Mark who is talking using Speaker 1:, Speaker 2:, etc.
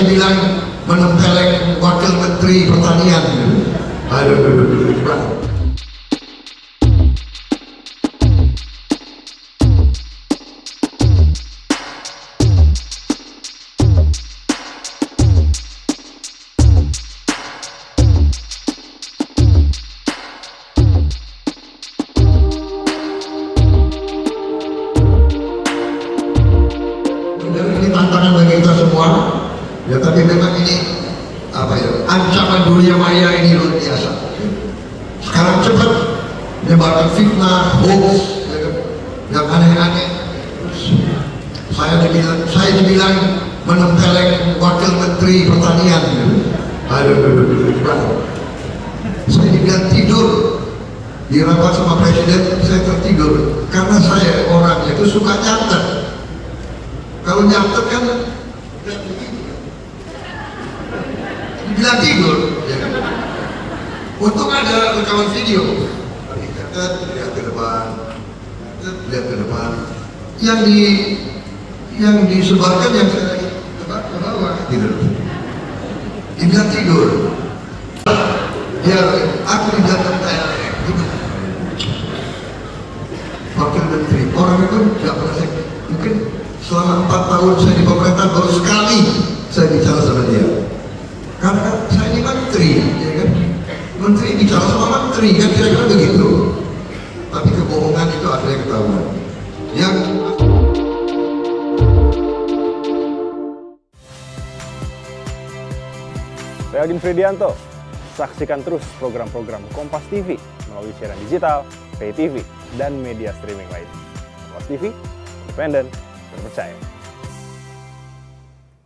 Speaker 1: dibilang menempeleng wakil menteri pertanian. Aduh. Ini tantangan bagi kita semua. Ya, tapi memang ini ancaman dunia maya ini luar biasa. Sekarang cepat menyebarkan fitnah, hoax, yang aneh-aneh. Saya dibilang menempeleng wakil menteri pertanian. Aduh. Saya dibilang tidur di rapat sama presiden, saya tertidur karena saya orangnya itu suka nyatet. Kalau nyatet kan dibilang tidur, ya kan? Untung ada rekaman video. Lihat ke depan. Yang disebarkan yang saya lagi ke bawah tidur. Dibilang tidur. Ya, aku dibilang wakil menteri. Orang itu tidak pernah mungkin selama 4 tahun saya di pemerintah baru sekali saya bicara sama dia. Karena saya ini menteri, ya kan? Menteri bicara sama menteri, kan kira-kira begitu. Tapi kebohongan itu ada yang ketahuan.
Speaker 2: Saya Odin Fridianto. Saksikan terus program-program Kompas TV melalui siaran digital, pay TV, dan media streaming lain. Kompas TV, independen, terpercaya.